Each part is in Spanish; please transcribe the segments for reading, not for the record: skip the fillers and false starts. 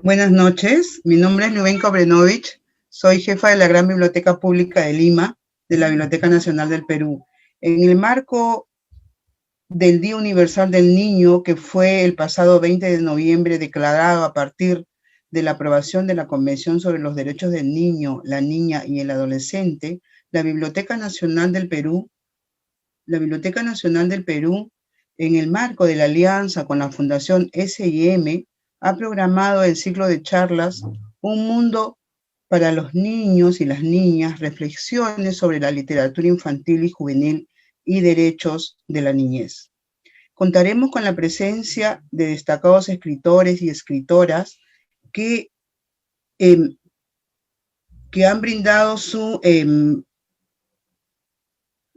Buenas noches, mi nombre es Lubenko Brenovich, soy jefa de la Gran Biblioteca Pública de Lima, de la Biblioteca Nacional del Perú. En el marco del Día Universal del Niño, que fue el pasado 20 de noviembre declarado a partir de la aprobación de la Convención sobre los Derechos del Niño, la Niña y el Adolescente, la Biblioteca Nacional del Perú, la Biblioteca Nacional del Perú, en el marco de la alianza con la Fundación S&M, ha programado el ciclo de charlas Un mundo para los niños y las niñas, reflexiones sobre la literatura infantil y juvenil y derechos de la niñez. Contaremos con la presencia de destacados escritores y escritoras que, eh, que han brindado su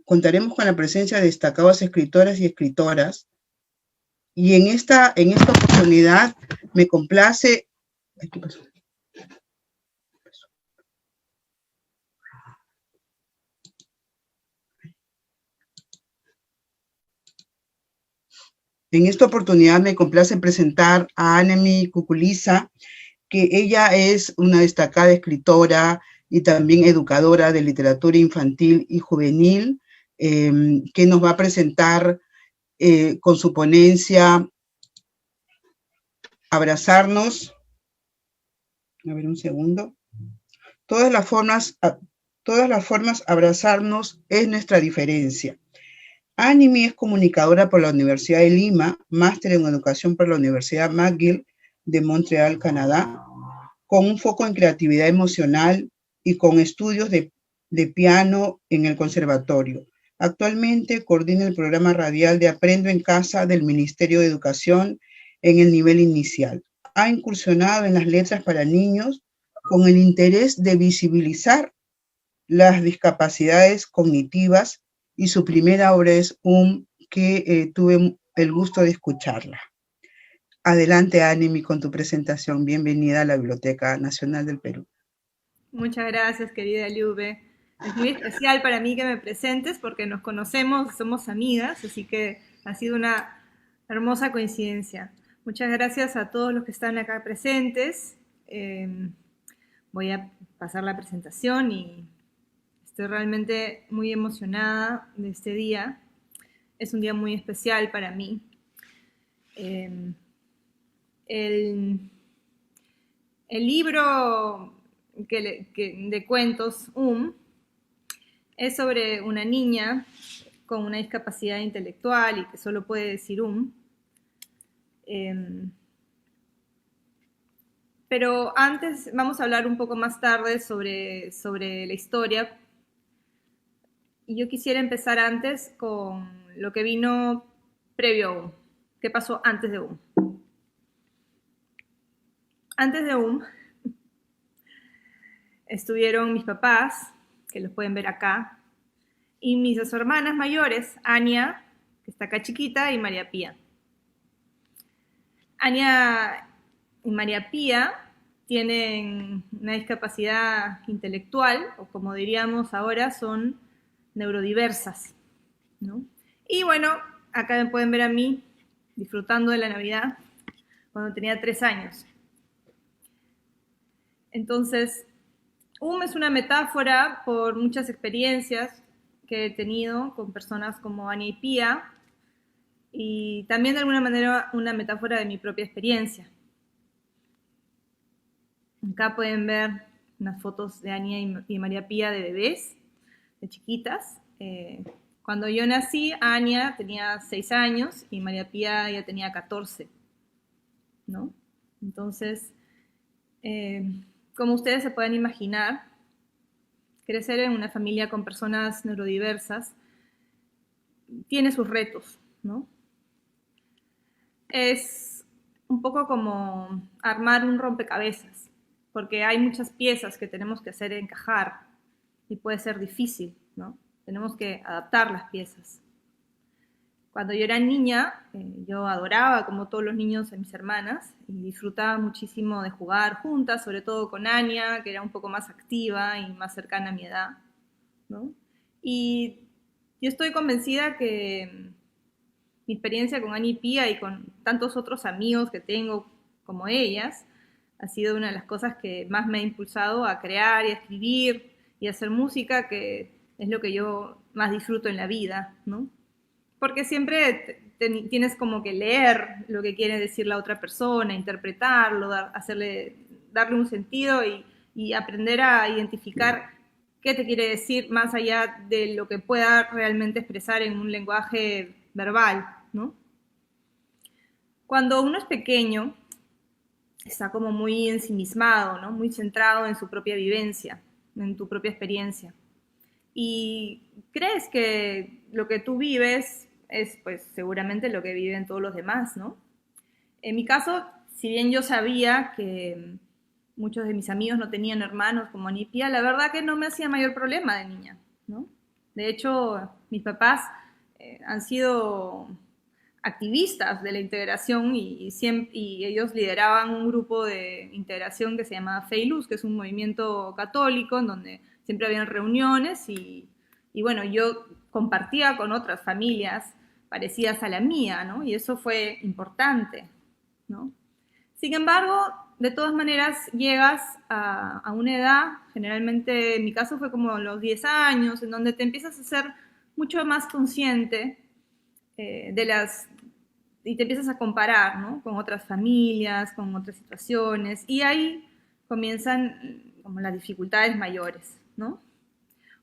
contaremos con la presencia de destacadas escritoras y escritoras. Y en esta oportunidad me complace. ¿Qué pasó? En esta oportunidad me complace presentar a Anemi Cuculiza, que ella es una destacada escritora y también educadora de literatura infantil y juvenil, que nos va a presentar con su ponencia Abrazarnos. A ver, un segundo. Todas las formas, abrazarnos es nuestra diferencia. Animi es comunicadora por la Universidad de Lima, máster en educación por la Universidad McGill de Montreal, Canadá, con un foco en creatividad emocional y con estudios de piano en el conservatorio. Actualmente coordina el programa radial de Aprendo en Casa del Ministerio de Educación en el nivel inicial. Ha incursionado en las letras para niños con el interés de visibilizar las discapacidades cognitivas y su primera obra es que tuve el gusto de escucharla. Adelante, Anemi, con tu presentación. Bienvenida a la Biblioteca Nacional del Perú. Muchas gracias, querida Liube. Es muy especial para mí que me presentes porque nos conocemos, somos amigas, así que ha sido una hermosa coincidencia. Muchas gracias a todos los que están acá presentes. Voy a pasar la presentación y estoy realmente muy emocionada de este día. Es un día muy especial para mí. El, el libro de cuentos, es sobre una niña con una discapacidad intelectual y que solo puede decir pero antes vamos a hablar un poco más tarde sobre la historia. Y yo quisiera empezar antes con lo que vino previo a ¿Qué pasó antes de Antes de estuvieron mis papás, que los pueden ver acá, y mis dos hermanas mayores, Ania, que está acá chiquita, y María Pía. Ania y María Pía tienen una discapacidad intelectual, o como diríamos ahora, son neurodiversas, ¿no? Y bueno, acá me pueden ver a mí disfrutando de la Navidad cuando tenía 3 años. Entonces, es una metáfora por muchas experiencias que he tenido con personas como Ania y Pía, y también de alguna manera una metáfora de mi propia experiencia. Acá pueden ver unas fotos de Ania y María Pía de bebés, de chiquitas. Cuando yo nací, Ania tenía 6 años y María Pía ya tenía 14, ¿no? Entonces, como ustedes se pueden imaginar, crecer en una familia con personas neurodiversas tiene sus retos, ¿no? Es un poco como armar un rompecabezas, porque hay muchas piezas que tenemos que hacer encajar y puede ser difícil, ¿no? Tenemos que adaptar las piezas. Cuando yo era niña, yo adoraba, como todos los niños, a mis hermanas y disfrutaba muchísimo de jugar juntas, sobre todo con Ania, que era un poco más activa y más cercana a mi edad, ¿no? Y yo estoy convencida que mi experiencia con Ania y Pía y con tantos otros amigos que tengo como ellas Ha sido una de las cosas que más me ha impulsado a crear y a escribir y a hacer música, que es lo que yo más disfruto en la vida, ¿no? Porque siempre tienes como que leer lo que quiere decir la otra persona, interpretarlo, darle un sentido y aprender a identificar qué te quiere decir más allá de lo que pueda realmente expresar en un lenguaje verbal, ¿no? Cuando uno es pequeño, está como muy ensimismado, ¿no? Muy centrado en su propia vivencia, en tu propia experiencia. Y crees que lo que tú vives es pues seguramente lo que viven todos los demás, ¿no? En mi caso, si bien yo sabía que muchos de mis amigos no tenían hermanos como Anipia, la verdad que no me hacía mayor problema de niña, ¿no? De hecho, mis papás han sido activistas de la integración y ellos lideraban un grupo de integración que se llamaba Fe y Luz, que es un movimiento católico en donde siempre habían reuniones y bueno, yo compartía con otras familias parecidas a la mía, ¿no? Y eso fue importante, ¿no? Sin embargo, de todas maneras llegas a una edad, generalmente en mi caso fue como los 10 años, en donde te empiezas a ser mucho más consciente y te empiezas a comparar, ¿no? Con otras familias, con otras situaciones, y ahí comienzan como las dificultades mayores, ¿no?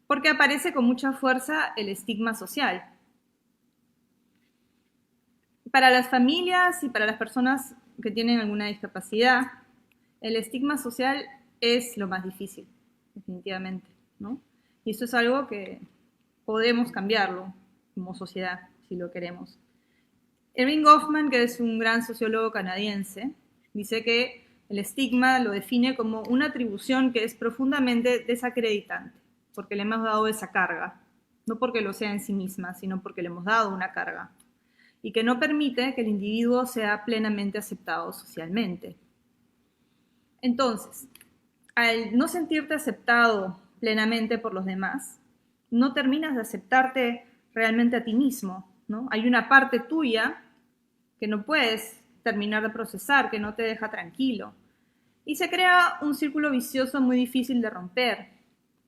Porque aparece con mucha fuerza el estigma social. Para las familias y para las personas que tienen alguna discapacidad, el estigma social es lo más difícil, definitivamente, ¿no? Y eso es algo que podemos cambiarlo como sociedad, si lo queremos. Erving Goffman, que es un gran sociólogo canadiense, dice que el estigma lo define como una atribución que es profundamente desacreditante, porque le hemos dado esa carga, no porque lo sea en sí misma, sino porque le hemos dado una carga, y que no permite que el individuo sea plenamente aceptado socialmente. Entonces, al no sentirte aceptado plenamente por los demás, no terminas de aceptarte realmente a ti mismo, ¿no? Hay una parte tuya que no puedes terminar de procesar, que no te deja tranquilo. Y se crea un círculo vicioso muy difícil de romper,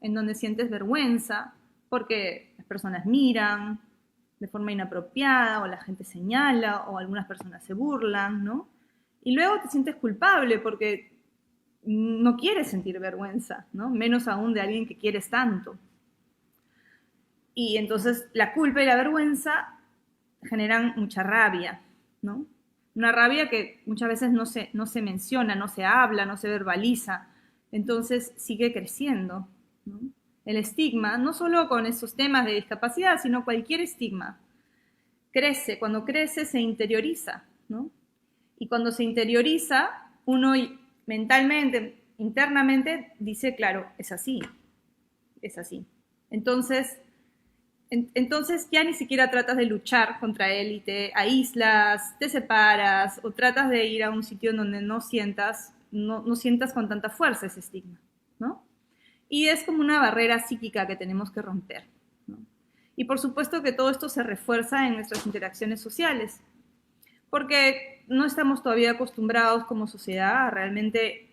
en donde sientes vergüenza porque las personas miran de forma inapropiada, o la gente señala, o algunas personas se burlan, ¿no? Y luego te sientes culpable porque no quieres sentir vergüenza, ¿no? Menos aún de alguien que quieres tanto. Y entonces la culpa y la vergüenza generan mucha rabia, ¿no? Una rabia que muchas veces no se menciona, no se habla, no se verbaliza, entonces sigue creciendo, ¿no? El estigma, no solo con esos temas de discapacidad, sino cualquier estigma, crece, cuando crece se interioriza, ¿no? Y cuando se interioriza, uno mentalmente, internamente, dice, claro, es así, es así. Entonces ya ni siquiera tratas de luchar contra él y te aíslas, te separas o tratas de ir a un sitio en donde no sientas con tanta fuerza ese estigma, ¿no? Y es como una barrera psíquica que tenemos que romper, ¿no? Y por supuesto que todo esto se refuerza en nuestras interacciones sociales, porque no estamos todavía acostumbrados como sociedad a realmente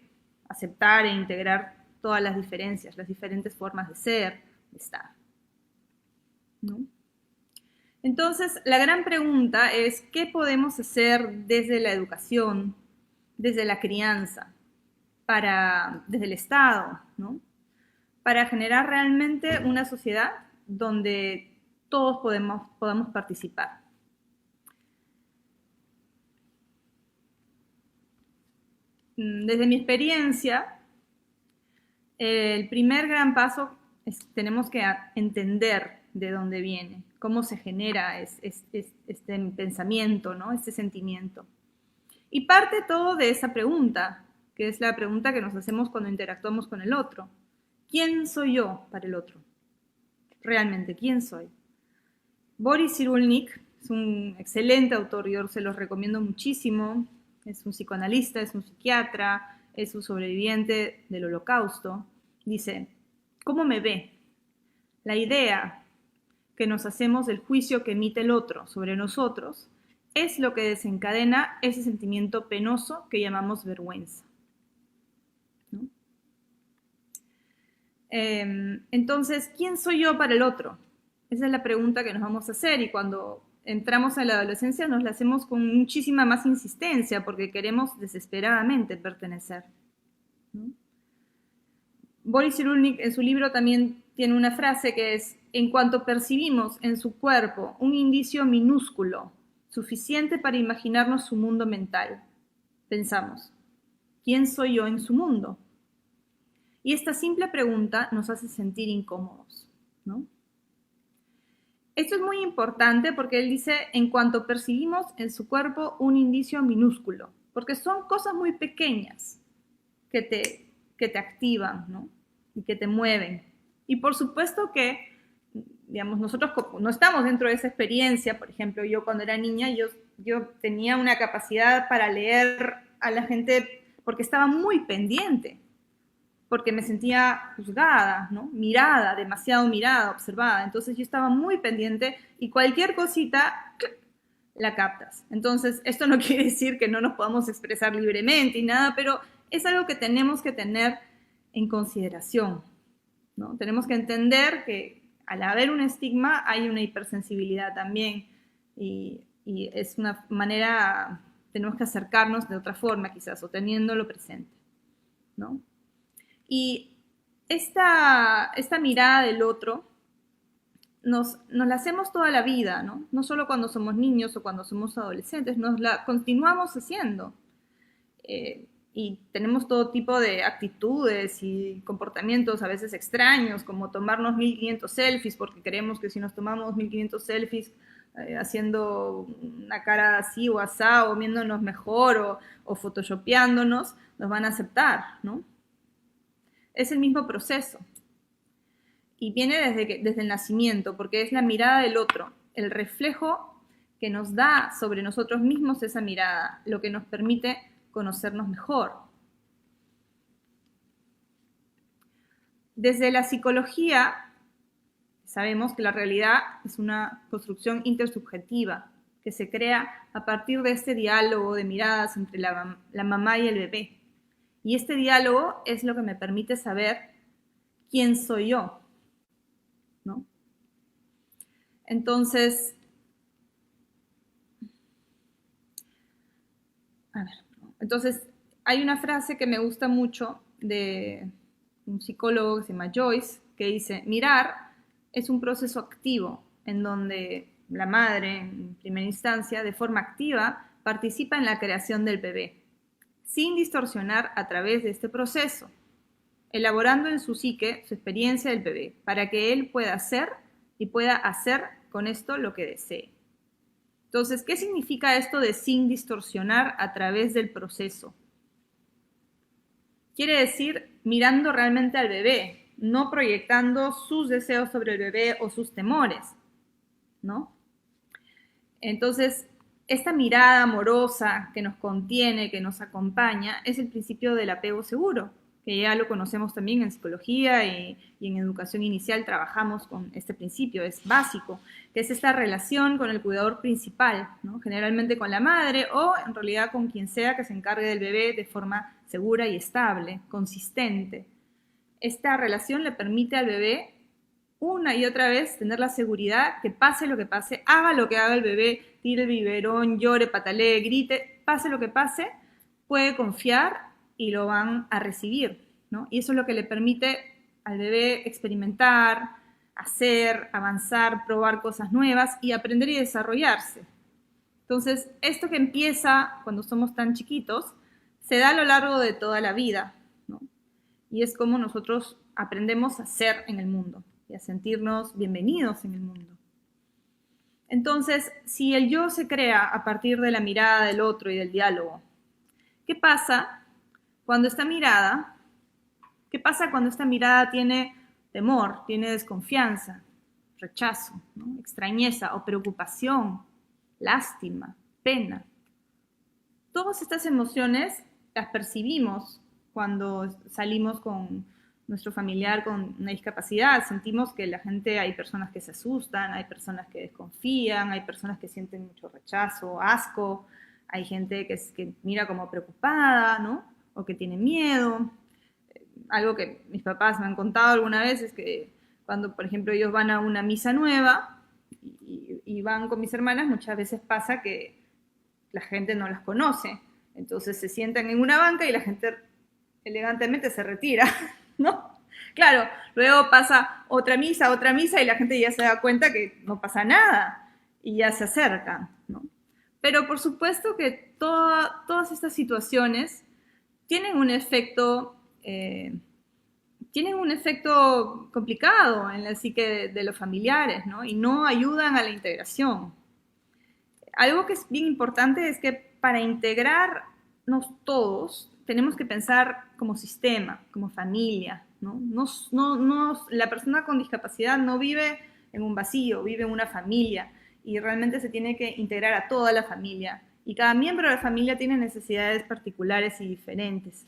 aceptar e integrar todas las diferencias, las diferentes formas de ser, de estar, ¿no? Entonces, la gran pregunta es, ¿qué podemos hacer desde la educación, desde la crianza, desde el Estado, ¿no? Para generar realmente una sociedad donde todos podamos participar? Desde mi experiencia, el primer gran paso es tenemos que entender de dónde viene, cómo se genera este pensamiento, ¿no? Este sentimiento. Y parte todo de esa pregunta, que es la pregunta que nos hacemos cuando interactuamos con el otro. ¿Quién soy yo para el otro? Realmente, ¿quién soy? Boris Cyrulnik es un excelente autor, yo se los recomiendo muchísimo. Es un psicoanalista, es un psiquiatra, es un sobreviviente del Holocausto. Dice, ¿cómo me ve? La idea que nos hacemos del juicio que emite el otro sobre nosotros es lo que desencadena ese sentimiento penoso que llamamos vergüenza. Entonces, ¿quién soy yo para el otro? Esa es la pregunta que nos vamos a hacer, y cuando entramos a la adolescencia nos la hacemos con muchísima más insistencia porque queremos desesperadamente pertenecer, ¿no? Boris Cyrulnik en su libro también tiene una frase que es: en cuanto percibimos en su cuerpo un indicio minúsculo, suficiente para imaginarnos su mundo mental, pensamos, ¿quién soy yo en su mundo? Y esta simple pregunta nos hace sentir incómodos, ¿no? Esto es muy importante porque él dice, en cuanto percibimos en su cuerpo un indicio minúsculo, porque son cosas muy pequeñas que te activan, ¿no? Y que te mueven. Y por supuesto que, digamos, nosotros no estamos dentro de esa experiencia. Por ejemplo, yo cuando era niña, yo tenía una capacidad para leer a la gente porque estaba muy pendiente, porque me sentía juzgada, ¿no? Mirada, demasiado mirada, observada. Entonces yo estaba muy pendiente y cualquier cosita la captas. Entonces esto no quiere decir que no nos podamos expresar libremente y nada, pero es algo que tenemos que tener en consideración, ¿no? Tenemos que entender que al haber un estigma hay una hipersensibilidad también, y es una manera, tenemos que acercarnos de otra forma quizás, o teniéndolo presente, ¿no? Y esta mirada del otro nos la hacemos toda la vida, ¿no? No solo cuando somos niños o cuando somos adolescentes, nos la continuamos haciendo. Y tenemos todo tipo de actitudes y comportamientos a veces extraños, como tomarnos 1500 selfies, porque creemos que si nos tomamos 1500 selfies haciendo una cara así o asá, o viéndonos mejor, o photoshopeándonos, nos van a aceptar, ¿no? Es el mismo proceso. Y viene desde el nacimiento, porque es la mirada del otro, el reflejo que nos da sobre nosotros mismos esa mirada, lo que nos permite conocernos mejor. Desde la psicología sabemos que la realidad es una construcción intersubjetiva que se crea a partir de este diálogo de miradas entre la mamá y el bebé. Y este diálogo es lo que me permite saber quién soy yo, ¿no? Entonces, hay una frase que me gusta mucho de un psicólogo que se llama Joyce, que dice, mirar es un proceso activo en donde la madre, en primera instancia, de forma activa, participa en la creación del bebé, sin distorsionar a través de este proceso, elaborando en su psique su experiencia del bebé, para que él pueda ser y pueda hacer con esto lo que desee. Entonces, ¿qué significa esto de sin distorsionar a través del proceso? Quiere decir mirando realmente al bebé, no proyectando sus deseos sobre el bebé o sus temores, ¿no? Entonces, esta mirada amorosa que nos contiene, que nos acompaña, es el principio del apego seguro, que ya lo conocemos también en psicología y en educación inicial trabajamos con este principio, es básico, que es esta relación con el cuidador principal, ¿no? Generalmente con la madre o en realidad con quien sea que se encargue del bebé de forma segura y estable, consistente. Esta relación le permite al bebé una y otra vez tener la seguridad que pase lo que pase, haga lo que haga el bebé, tire el biberón, llore, patalee, grite, pase lo que pase, puede confiar y lo van a recibir, ¿no? Y eso es lo que le permite al bebé experimentar, hacer, avanzar, probar cosas nuevas y aprender y desarrollarse. Entonces, esto que empieza cuando somos tan chiquitos, se da a lo largo de toda la vida, ¿no? Y es como nosotros aprendemos a ser en el mundo y a sentirnos bienvenidos en el mundo. Entonces, si el yo se crea a partir de la mirada del otro y del diálogo, ¿qué pasa cuando esta mirada, tiene temor, tiene desconfianza, rechazo, ¿no? Extrañeza o preocupación, lástima, pena? Todas estas emociones las percibimos cuando salimos con nuestro familiar con una discapacidad. Sentimos que hay personas que se asustan, hay personas que desconfían, hay personas que sienten mucho rechazo, asco, hay gente que mira como preocupada, ¿no? O que tiene miedo. algo que mis papás me han contado alguna vez es que cuando, por ejemplo, ellos van a una misa nueva y van con mis hermanas, muchas veces pasa que la gente no las conoce. Entonces se sientan en una banca y la gente elegantemente se retira, ¿no? Claro, luego pasa otra misa y la gente ya se da cuenta que no pasa nada y ya se acercan, ¿no? Pero por supuesto que todas estas situaciones tienen un efecto complicado en la psique de los familiares, ¿no? Y no ayudan a la integración. Algo que es bien importante es que para integrarnos todos tenemos que pensar como sistema, como familia, ¿no? La persona con discapacidad no vive en un vacío, vive en una familia y realmente se tiene que integrar a toda la familia. Y cada miembro de la familia tiene necesidades particulares y diferentes.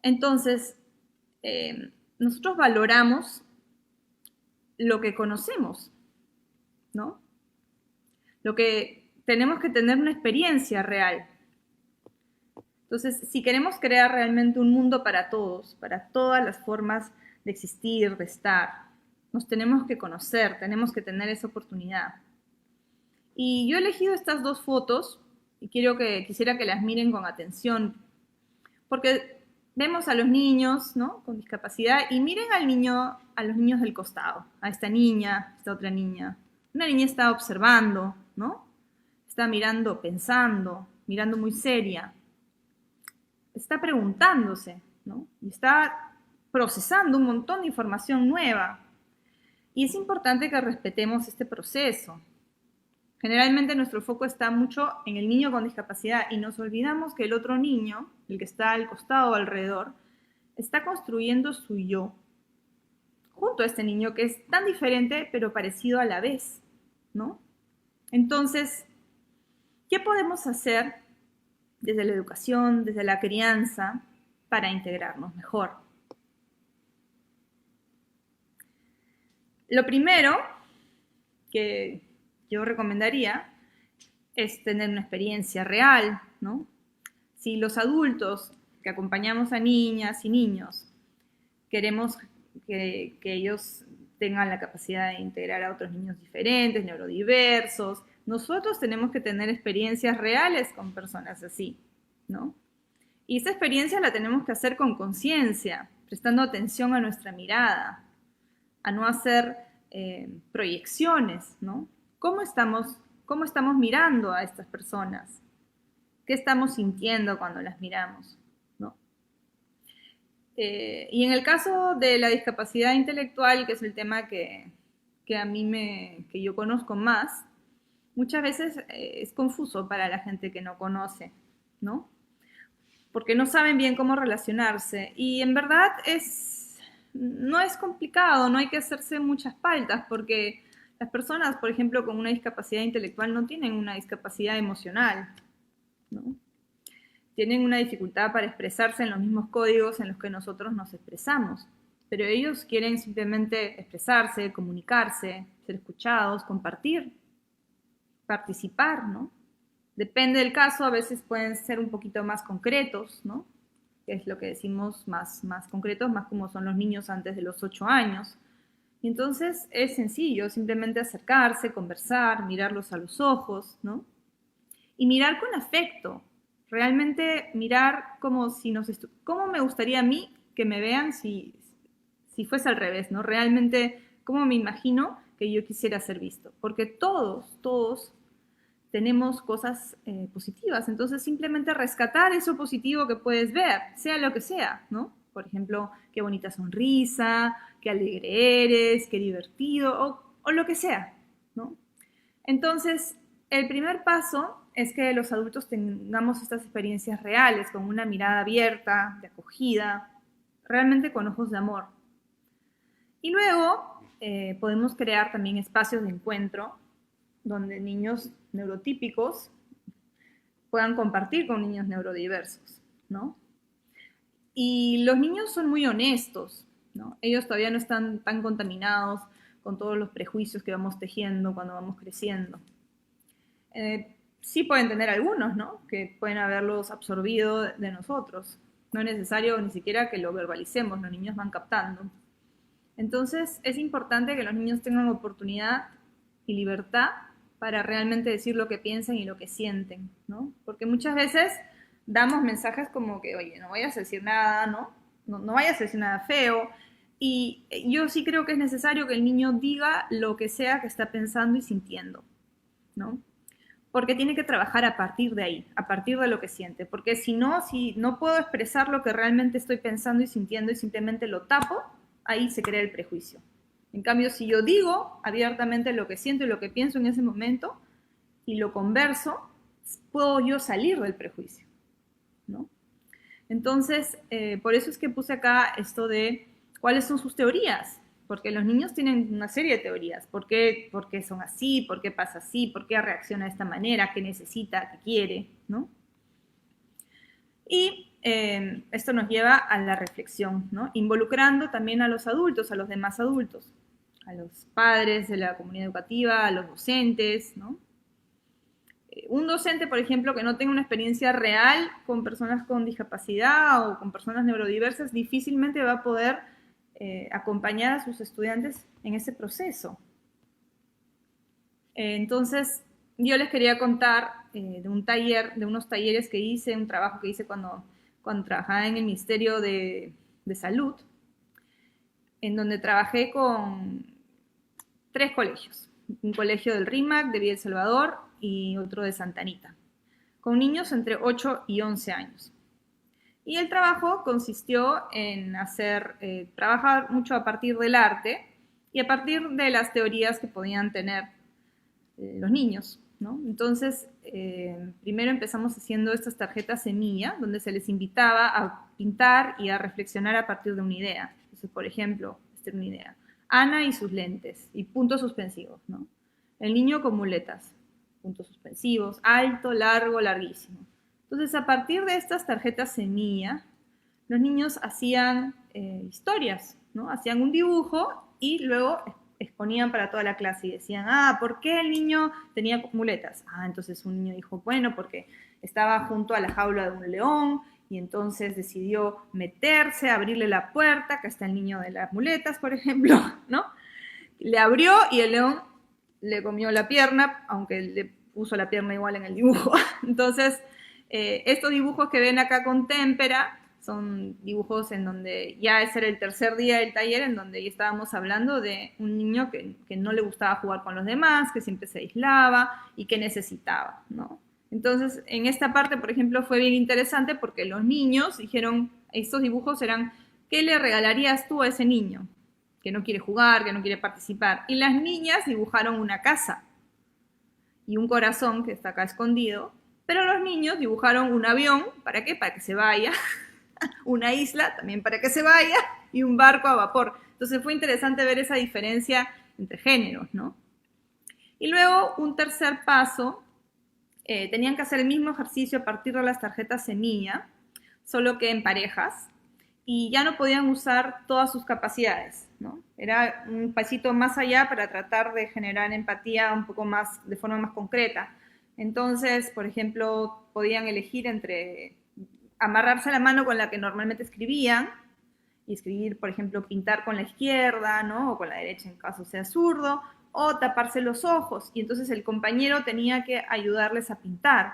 Entonces, nosotros valoramos lo que conocemos, ¿no? Lo que tenemos que tener una experiencia real. Entonces, si queremos crear realmente un mundo para todos, para todas las formas de existir, de estar, nos tenemos que conocer, tenemos que tener esa oportunidad. Y yo he elegido estas dos fotos y quisiera que las miren con atención, porque vemos a los niños, ¿no?, con discapacidad y miren a los niños del costado, a esta niña, esta otra niña. Una niña está observando, ¿no? Está mirando, pensando, mirando muy seria. Está preguntándose, ¿no? Y está procesando un montón de información nueva. Y es importante que respetemos este proceso. Generalmente nuestro foco está mucho en el niño con discapacidad y nos olvidamos que el otro niño, el que está al costado o alrededor, está construyendo su yo junto a este niño que es tan diferente pero parecido a la vez, ¿no? Entonces, ¿qué podemos hacer desde la educación, desde la crianza, para integrarnos mejor? Lo primero que yo recomendaría es tener una experiencia real, ¿no? Si los adultos que acompañamos a niñas y niños queremos que ellos tengan la capacidad de integrar a otros niños diferentes, neurodiversos, nosotros tenemos que tener experiencias reales con personas así, ¿no? Y esa experiencia la tenemos que hacer con conciencia, prestando atención a nuestra mirada, a no hacer proyecciones, ¿no? ¿Cómo estamos mirando a estas personas? ¿Qué estamos sintiendo cuando las miramos, ¿no? Y en el caso de la discapacidad intelectual, que es el tema que yo conozco más, muchas veces es confuso para la gente que no conoce, ¿no? Porque no saben bien cómo relacionarse. Y en verdad no es complicado, no hay que hacerse muchas paltas, porque las personas, por ejemplo, con una discapacidad intelectual no tienen una discapacidad emocional, ¿no? Tienen una dificultad para expresarse en los mismos códigos en los que nosotros nos expresamos, pero ellos quieren simplemente expresarse, comunicarse, ser escuchados, compartir, participar, ¿no? Depende del caso, a veces pueden ser un poquito más concretos, ¿no? Que es lo que decimos más concretos, más como son los niños antes de los 8 años. Y entonces es sencillo, simplemente acercarse, conversar, mirarlos a los ojos, ¿no? Y mirar con afecto, realmente mirar como si cómo me gustaría a mí que me vean si fuese al revés, ¿no? Realmente, cómo me imagino que yo quisiera ser visto. Porque todos tenemos cosas positivas, entonces simplemente rescatar eso positivo que puedes ver, sea lo que sea, ¿no? Por ejemplo, qué bonita sonrisa, qué alegre eres, qué divertido, o lo que sea, ¿no? Entonces, el primer paso es que los adultos tengamos estas experiencias reales, con una mirada abierta, de acogida, realmente con ojos de amor. Y luego podemos crear también espacios de encuentro donde niños neurotípicos puedan compartir con niños neurodiversos, ¿no? Y los niños son muy honestos, ¿no? Ellos todavía no están tan contaminados con todos los prejuicios que vamos tejiendo cuando vamos creciendo. Sí pueden tener algunos, ¿no? Que pueden haberlos absorbido de nosotros, No es necesario ni siquiera que lo verbalicemos, los niños van captando. Entonces es importante que los niños tengan oportunidad y libertad para realmente decir lo que piensan y lo que sienten, ¿no? Porque muchas veces damos mensajes como que, oye, no vayas a decir nada, ¿no? No vayas a decir nada feo. Y yo sí creo que es necesario que el niño diga lo que sea que está pensando y sintiendo, ¿no? Porque tiene que trabajar a partir de ahí, a partir de lo que siente. Porque si no puedo expresar lo que realmente estoy pensando y sintiendo y simplemente lo tapo, ahí se crea el prejuicio. En cambio, si yo digo abiertamente lo que siento y lo que pienso en ese momento y lo converso, puedo yo salir del prejuicio, ¿no? Entonces, por eso es que puse acá esto de cuáles son sus teorías, porque los niños tienen una serie de teorías. ¿Por qué son así? ¿Por qué pasa así? ¿Por qué reacciona de esta manera? ¿Qué necesita? ¿Qué quiere? ¿No? Y esto nos lleva a la reflexión, ¿no? Involucrando también a los adultos, a los demás adultos, a los padres de la comunidad educativa, a los docentes, ¿no? Un docente, por ejemplo, que no tenga una experiencia real con personas con discapacidad o con personas neurodiversas, difícilmente va a poder acompañar a sus estudiantes en ese proceso. Entonces, yo les quería contar de unos talleres que hice, un trabajo que hice cuando trabajaba en el Ministerio de Salud, en donde trabajé con 3 colegios. Un colegio del RIMAC, de Villa El Salvador, y otro de Santa Anita, con niños entre 8 y 11 años. Y el trabajo consistió en trabajar mucho a partir del arte y a partir de las teorías que podían tener los niños, ¿no? Entonces, primero empezamos haciendo estas tarjetas semilla, donde se les invitaba a pintar y a reflexionar a partir de una idea. Entonces, por ejemplo, esta es una idea. Ana y sus lentes, y puntos suspensivos, ¿no? El niño con muletas, puntos suspensivos, alto, largo, larguísimo. Entonces, a partir de estas tarjetas semilla, los niños hacían historias, ¿no? Hacían un dibujo y luego exponían para toda la clase y decían, ¿por qué el niño tenía muletas? Entonces un niño dijo, bueno, porque estaba junto a la jaula de un león y entonces decidió meterse, abrirle la puerta, acá está el niño de las muletas, por ejemplo, ¿no? Le abrió y el león le comió la pierna, aunque le puso la pierna igual en el dibujo. Entonces, estos dibujos que ven acá con témpera son dibujos en donde ya ese era el tercer día del taller, en donde ya estábamos hablando de un niño que no le gustaba jugar con los demás, que siempre se aislaba y que necesitaba, ¿no? Entonces, en esta parte, por ejemplo, fue bien interesante porque los niños dijeron, estos dibujos eran, ¿qué le regalarías tú a ese niño que no quiere jugar, que no quiere participar? Y las niñas dibujaron una casa y un corazón que está acá escondido, pero los niños dibujaron un avión, ¿para qué? Para que se vaya, una isla también para que se vaya y un barco a vapor. Entonces fue interesante ver esa diferencia entre géneros, ¿no? Y luego un tercer paso, tenían que hacer el mismo ejercicio a partir de las tarjetas semilla, solo que en parejas, y ya no podían usar todas sus capacidades, ¿no? Era un pasito más allá para tratar de generar empatía un poco más, de forma más concreta. Entonces, por ejemplo, podían elegir entre amarrarse la mano con la que normalmente escribían y escribir, por ejemplo, pintar con la izquierda, ¿no? O con la derecha en caso sea zurdo, o taparse los ojos, y entonces el compañero tenía que ayudarles a pintar.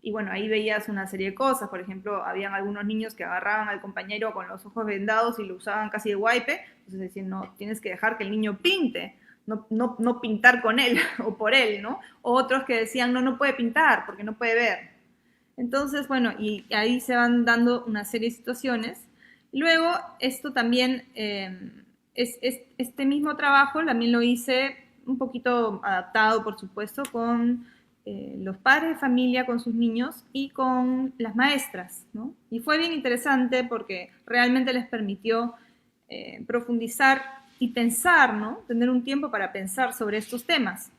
Y bueno, ahí veías una serie de cosas, por ejemplo, habían algunos niños que agarraban al compañero con los ojos vendados y lo usaban casi de wipe, entonces decían, no, tienes que dejar que el niño pinte, no pintar con él o por él, ¿no? O otros que decían, no puede pintar porque no puede ver. Entonces, bueno, y ahí se van dando una serie de situaciones. Luego, esto también, este mismo trabajo también lo hice un poquito adaptado, por supuesto, con los padres de familia, con sus niños y con las maestras, ¿no? Y fue bien interesante porque realmente les permitió profundizar y pensar, ¿no? Tener un tiempo para pensar sobre estos temas.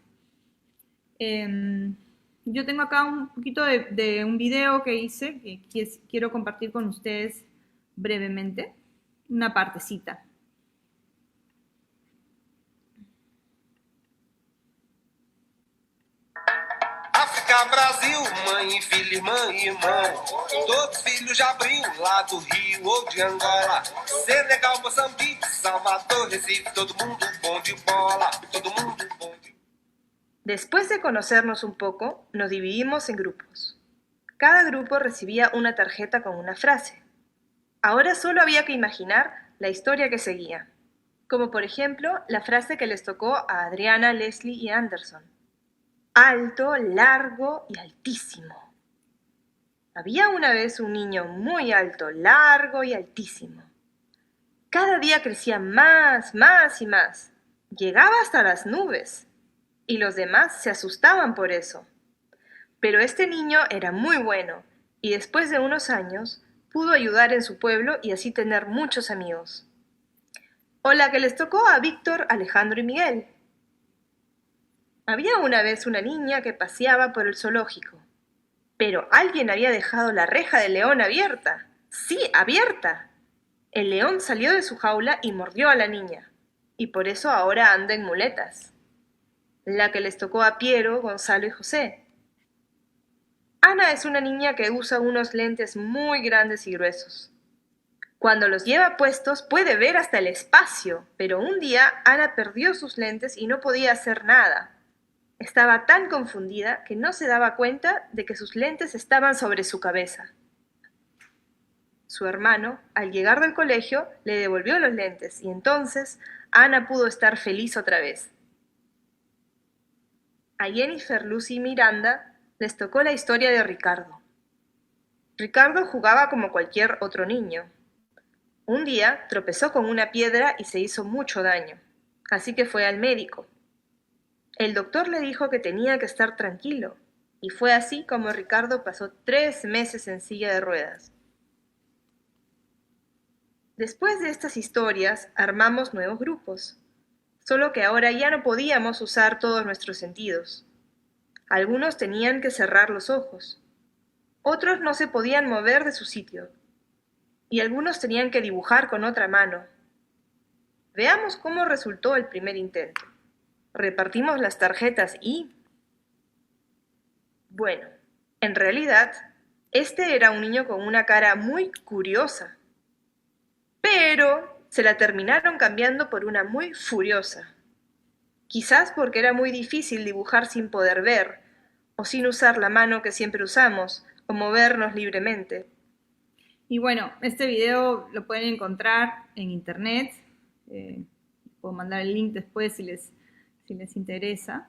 Yo tengo acá un poquito de un video que hice que quiero compartir con ustedes brevemente, una partecita. I've África, Brasil, mãe e filho, irmã e irmão, todos filhos de abril, lá do Rio ou de Angola, Senegal, Moçambique, Salvador, Recife, todo mundo bom de bola, todo mundo bom de... Después de conocernos un poco, nos dividimos en grupos. Cada grupo recibía una tarjeta con una frase. Ahora solo había que imaginar la historia que seguía, como por ejemplo la frase que les tocó a Adriana, Leslie y Anderson. Alto, largo y altísimo. Había una vez un niño muy alto, largo y altísimo. Cada día crecía más, más y más. Llegaba hasta las nubes. Y los demás se asustaban por eso. Pero este niño era muy bueno y después de unos años pudo ayudar en su pueblo y así tener muchos amigos. O la que les tocó a Víctor, Alejandro y Miguel. Había una vez una niña que paseaba por el zoológico, pero alguien había dejado la reja del león abierta. ¡Sí, abierta! El león salió de su jaula y mordió a la niña, y por eso ahora anda en muletas. La que les tocó a Piero, Gonzalo y José. Ana es una niña que usa unos lentes muy grandes y gruesos. Cuando los lleva puestos puede ver hasta el espacio, pero un día Ana perdió sus lentes y no podía hacer nada. Estaba tan confundida que no se daba cuenta de que sus lentes estaban sobre su cabeza. Su hermano, al llegar del colegio, le devolvió los lentes y entonces Ana pudo estar feliz otra vez. A Jennifer, Lucy y Miranda les tocó la historia de Ricardo. Ricardo jugaba como cualquier otro niño. Un día tropezó con una piedra y se hizo mucho daño, así que fue al médico. El doctor le dijo que tenía que estar tranquilo, y fue así como Ricardo pasó 3 meses en silla de ruedas. Después de estas historias, armamos nuevos grupos, solo que ahora ya no podíamos usar todos nuestros sentidos. Algunos tenían que cerrar los ojos, otros no se podían mover de su sitio, y algunos tenían que dibujar con otra mano. Veamos cómo resultó el primer intento. Repartimos las tarjetas y... Bueno, en realidad, este era un niño con una cara muy curiosa, pero se la terminaron cambiando por una muy furiosa. Quizás porque era muy difícil dibujar sin poder ver, o sin usar la mano que siempre usamos, o movernos libremente. Y bueno, este video lo pueden encontrar en internet. Puedo mandar el link después si les interesa.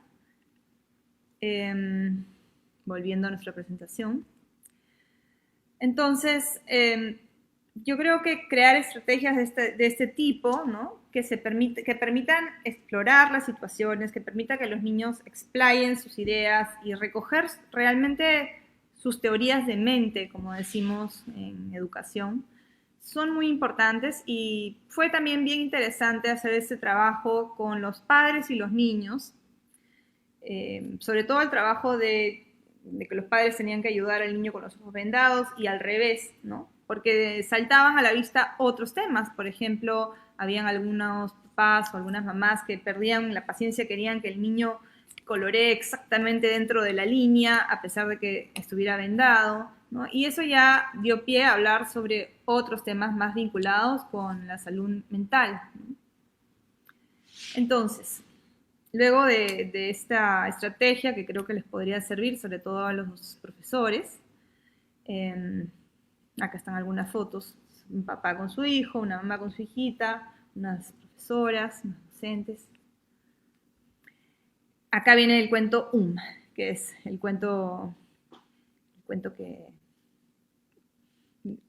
Volviendo a nuestra presentación. Entonces, yo creo que crear estrategias de este tipo, ¿no? que permitan explorar las situaciones, que permitan que los niños explayen sus ideas y recoger realmente sus teorías de mente, como decimos en educación, son muy importantes y fue también bien interesante hacer este trabajo con los padres y los niños, sobre todo el trabajo de que los padres tenían que ayudar al niño con los ojos vendados y al revés, ¿no? Porque saltaban a la vista otros temas. Por ejemplo, habían algunos papás o algunas mamás que perdían la paciencia, querían que el niño coloree exactamente dentro de la línea, a pesar de que estuviera vendado, ¿no? Y eso ya dio pie a hablar sobre otros temas más vinculados con la salud mental, ¿no? Entonces, luego de esta estrategia que creo que les podría servir, sobre todo a los profesores, acá están algunas fotos, un papá con su hijo, una mamá con su hijita, unas profesoras, unos docentes. Acá viene el cuento que es el cuento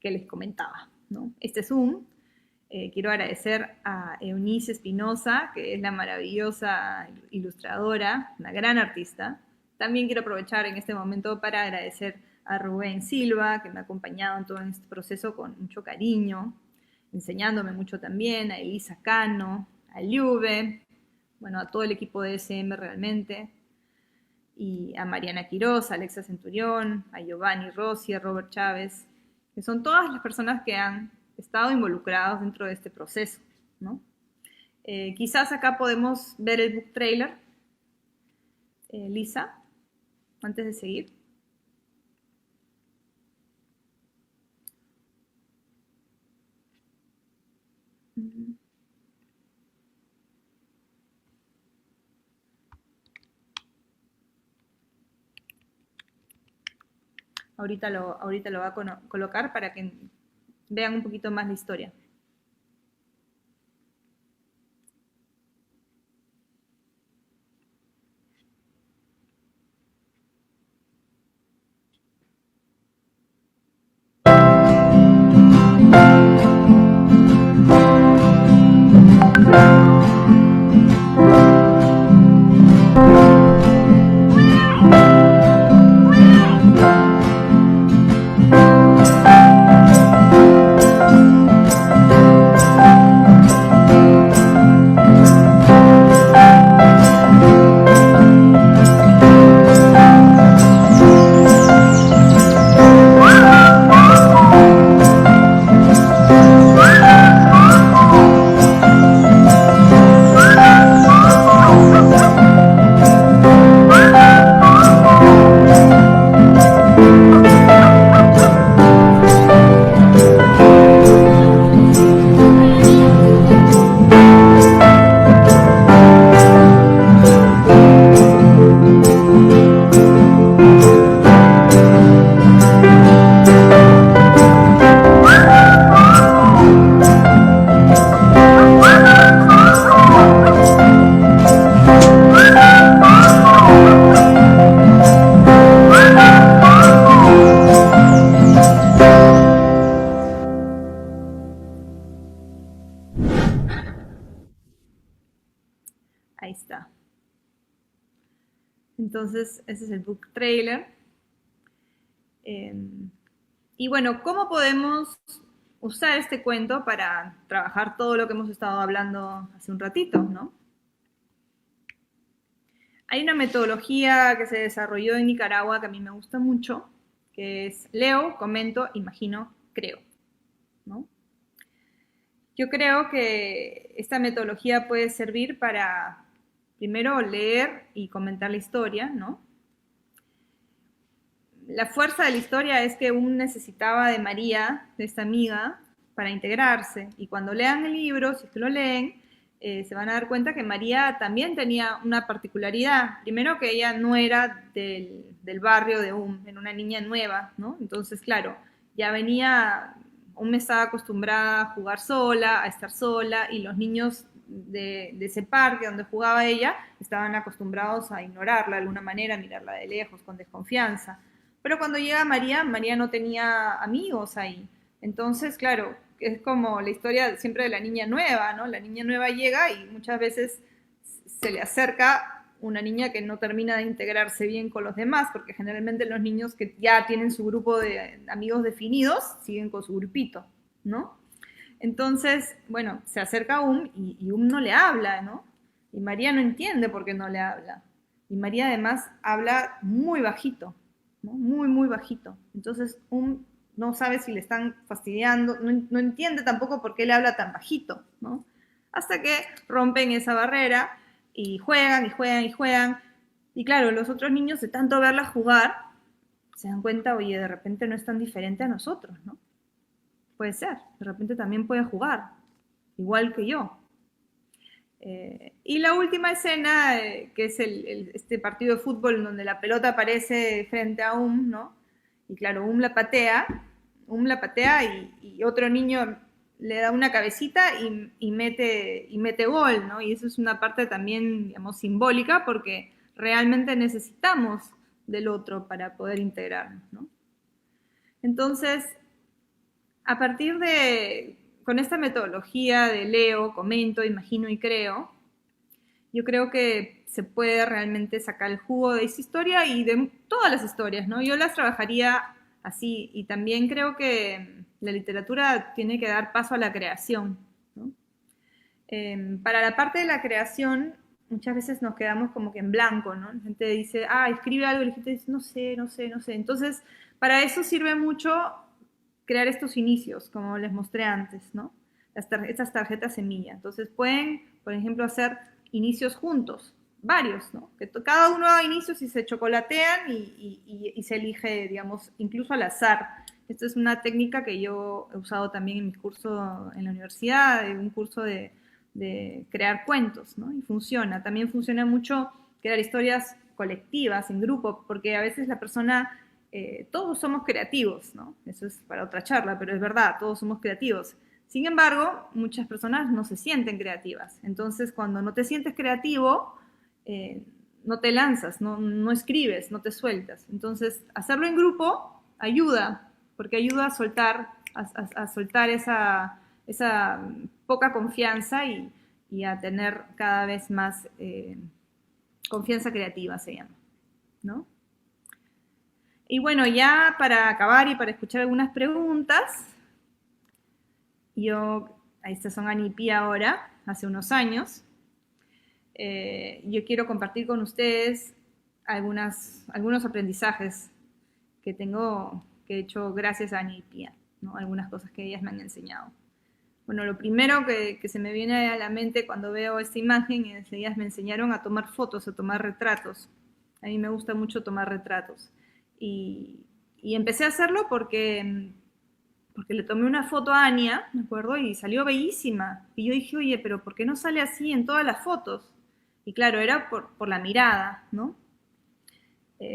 que les comentaba, ¿no? Este es quiero agradecer a Eunice Espinosa, que es la maravillosa ilustradora, una gran artista. También quiero aprovechar en este momento para agradecer a Rubén Silva, que me ha acompañado en todo este proceso con mucho cariño, enseñándome mucho también, a Elisa Cano, a Liube, bueno, a todo el equipo de SM realmente, y a Mariana Quiroz, a Alexa Centurión, a Giovanni Rossi, a Robert Chávez, que son todas las personas que han estado involucrados dentro de este proceso, ¿no? Quizás acá podemos ver el book trailer. Lisa. antes de seguir? Ahorita lo va a colocar para que vean un poquito más la historia. Ahí está. Entonces, ese es el book trailer. Y bueno, ¿cómo podemos usar este cuento para trabajar todo lo que hemos estado hablando hace un ratito, ¿no? Hay una metodología que se desarrolló en Nicaragua que a mí me gusta mucho, que es leo, comento, imagino, creo, ¿no? Yo creo que esta metodología puede servir para, primero, leer y comentar la historia, ¿no? La fuerza de la historia es que uno necesitaba de María, de esta amiga, para integrarse. Y cuando lean el libro, si es que lo leen, se van a dar cuenta que María también tenía una particularidad. Primero que ella no era del barrio de era una niña nueva, ¿no? Entonces, claro, ya venía, estaba acostumbrada a jugar sola, a estar sola, y los niños de ese parque donde jugaba ella estaban acostumbrados a ignorarla de alguna manera, a mirarla de lejos, con desconfianza. Pero cuando llega María, María no tenía amigos ahí. Entonces, claro, es como la historia siempre de la niña nueva, ¿no? La niña nueva llega y muchas veces se le acerca una niña que no termina de integrarse bien con los demás, porque generalmente los niños que ya tienen su grupo de amigos definidos siguen con su grupito, ¿no? Entonces, bueno, se acerca a y no le habla, ¿no? Y María no entiende por qué no le habla. Y María además habla muy bajito, ¿no? Muy, muy bajito. Entonces, no sabe si le están fastidiando, no entiende tampoco por qué le habla tan bajito, ¿no? Hasta que rompen esa barrera y juegan y juegan y juegan. Y claro, los otros niños de tanto verla jugar se dan cuenta, oye, de repente no es tan diferente a nosotros, ¿no? Puede ser, de repente también puede jugar, igual que yo. Y la última escena, que es este partido de fútbol donde la pelota aparece frente a ¿no? Y claro, la patea y otro niño le da una cabecita y mete gol, ¿no? Y eso es una parte también, digamos, simbólica, porque realmente necesitamos del otro para poder integrarnos, ¿no? Entonces, a partir con esta metodología de leo, comento, imagino y creo, yo creo que se puede realmente sacar el jugo de esa historia y de todas las historias, ¿no? Yo las trabajaría así, y también creo que la literatura tiene que dar paso a la creación, ¿no? Para la parte de la creación, muchas veces nos quedamos como que en blanco, ¿no? La gente dice, escribe algo, y la gente dice, no sé. Entonces, para eso sirve mucho crear estos inicios, como les mostré antes, ¿no? Estas tarjetas semilla. Entonces pueden, por ejemplo, hacer inicios juntos, varios, ¿no? Que cada uno da inicios y se chocolatean y se elige, digamos, incluso al azar. Esta es una técnica que yo he usado también en mi curso en la universidad, en un curso de crear cuentos, ¿no? Y funciona. También funciona mucho crear historias colectivas, en grupo, porque a veces la persona, todos somos creativos, ¿no? Eso es para otra charla, pero es verdad, todos somos creativos. Sin embargo, muchas personas no se sienten creativas. Entonces, cuando no te sientes creativo, no te lanzas, no escribes, no te sueltas. Entonces, hacerlo en grupo ayuda, porque ayuda a soltar, a soltar esa poca confianza y a tener cada vez más confianza creativa, se llama, ¿no? Y bueno, ya para acabar y para escuchar algunas preguntas, estas son Ani y Pía ahora, hace unos años. Yo quiero compartir con ustedes algunos aprendizajes que he hecho gracias a Ani y Pía, ¿no? Algunas cosas que ellas me han enseñado. Bueno, lo primero que se me viene a la mente cuando veo esta imagen es que ellas me enseñaron a tomar fotos, a tomar retratos. A mí me gusta mucho tomar retratos. Y empecé a hacerlo porque le tomé una foto a Ania, ¿me acuerdo? Y salió bellísima. Y yo dije, oye, pero ¿por qué no sale así en todas las fotos? Y claro, era por la mirada, ¿no?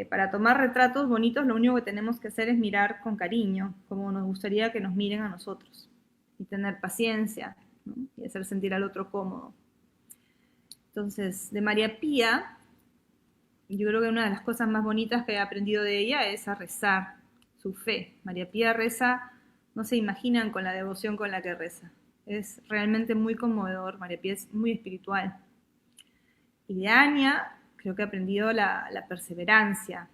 Para tomar retratos bonitos, lo único que tenemos que hacer es mirar con cariño, como nos gustaría que nos miren a nosotros. Y tener paciencia, ¿no? Y hacer sentir al otro cómodo. Entonces, de María Pía, yo creo que una de las cosas más bonitas que he aprendido de ella es a rezar, su fe. María Pía reza, no se imaginan con la devoción con la que reza. Es realmente muy conmovedor, María Pía es muy espiritual. Y de Ania, creo que he aprendido la perseverancia,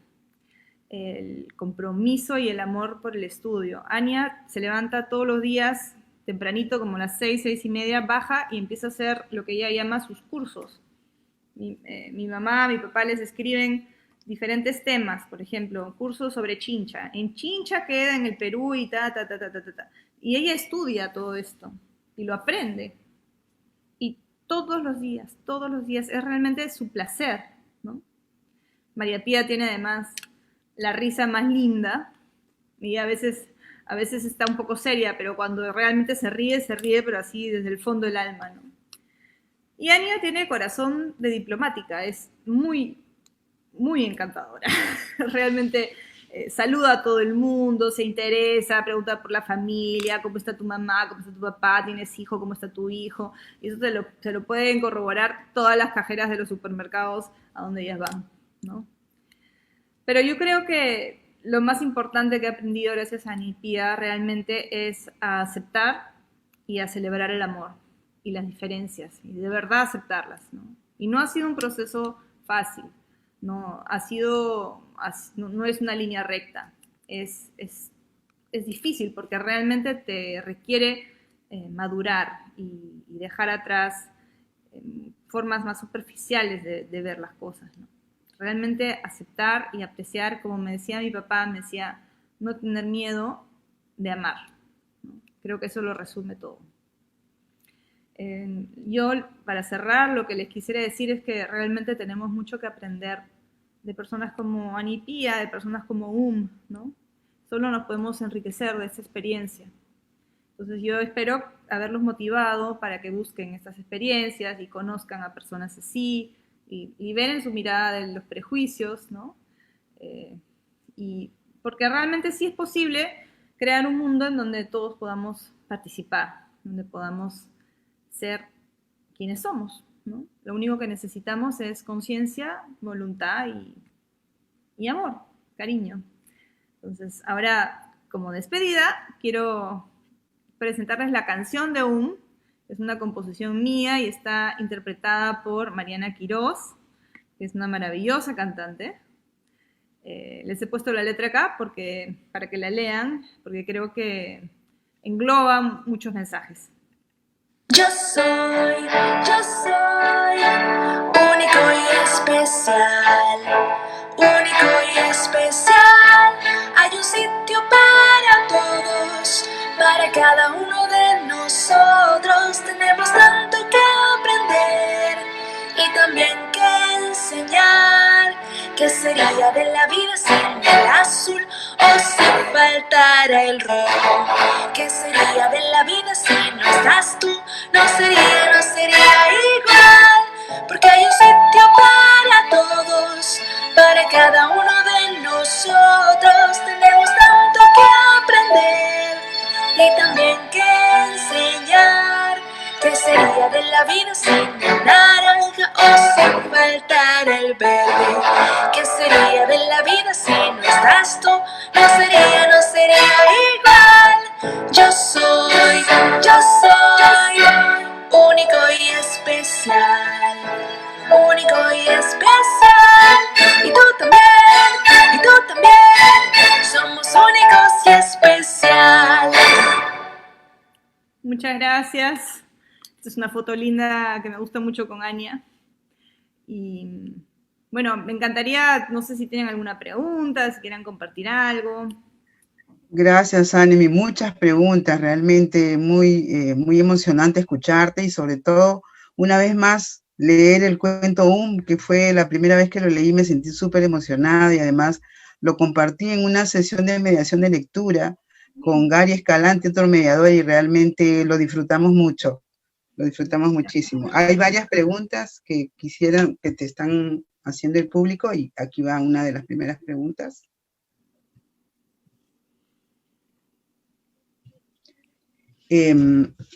el compromiso y el amor por el estudio. Ania se levanta todos los días tempranito, como a las 6, 6:30, baja y empieza a hacer lo que ella llama sus cursos. Mi mamá, mi papá les escriben diferentes temas, por ejemplo, cursos sobre Chincha. En Chincha queda en el Perú y ta. Y ella estudia todo esto y lo aprende. Y todos los días, es realmente su placer, ¿no? María Pía tiene además la risa más linda y a veces está un poco seria, pero cuando realmente se ríe, pero así desde el fondo del alma, ¿no? Y Ania tiene corazón de diplomática, es muy, muy encantadora. Realmente saluda a todo el mundo, se interesa, pregunta por la familia, cómo está tu mamá, cómo está tu papá, tienes hijo, cómo está tu hijo. Y eso se lo pueden corroborar todas las cajeras de los supermercados a donde ellas van, ¿no? Pero yo creo que lo más importante que he aprendido gracias a Ani y Pía realmente es a aceptar y a celebrar el amor y las diferencias, y de verdad aceptarlas, ¿no? Y no ha sido un proceso fácil, no es una línea recta, es difícil porque realmente te requiere madurar y dejar atrás formas más superficiales de ver las cosas, ¿no? Realmente aceptar y apreciar, como me decía mi papá, me decía, no tener miedo de amar, ¿no? Creo que eso lo resume todo. Yo, para cerrar, lo que les quisiera decir es que realmente tenemos mucho que aprender de personas como Ani y Pía, de personas como ¿no? Solo nos podemos enriquecer de esta experiencia. Entonces yo espero haberlos motivado para que busquen estas experiencias y conozcan a personas así, y liberen su mirada de los prejuicios, ¿no? Y porque realmente sí es posible crear un mundo en donde todos podamos participar, donde podamos ser quienes somos, ¿no? Lo único que necesitamos es conciencia, voluntad y amor, cariño. Entonces, ahora, como despedida, quiero presentarles la canción de es una composición mía y está interpretada por Mariana Quiroz, que es una maravillosa cantante. Les he puesto la letra acá para que la lean, porque creo que engloba muchos mensajes. Yo soy único y especial, único y especial. Hay un sitio para todos, para cada uno de nosotros. Tenemos tanto que aprender y también que sería de la vida sin el azul o si faltara el rojo? ¿Qué sería de la vida si no estás tú? No sería igual, porque hay un sitio para todos, para cada uno de nosotros. Tenemos tanto que aprender y también que enseñar. ¿Qué sería de la vida sin el naranja o si faltara el verde? ¿Qué sería de la vida si no estás tú? No sería igual. Yo soy único y especial. Único y especial. Y tú también. Somos únicos y especiales. Muchas gracias. Esta es una foto linda que me gusta mucho con Ania. Y bueno, me encantaría, no sé si tienen alguna pregunta, si quieran compartir algo. Gracias, Anemi. Muchas preguntas, realmente muy emocionante escucharte y sobre todo, una vez más, leer el cuento que fue la primera vez que lo leí, me sentí súper emocionada y además lo compartí en una sesión de mediación de lectura con Gary Escalante, otro mediador, y realmente lo disfrutamos mucho. Lo disfrutamos muchísimo. Hay varias preguntas que te están haciendo el público y aquí va una de las primeras preguntas.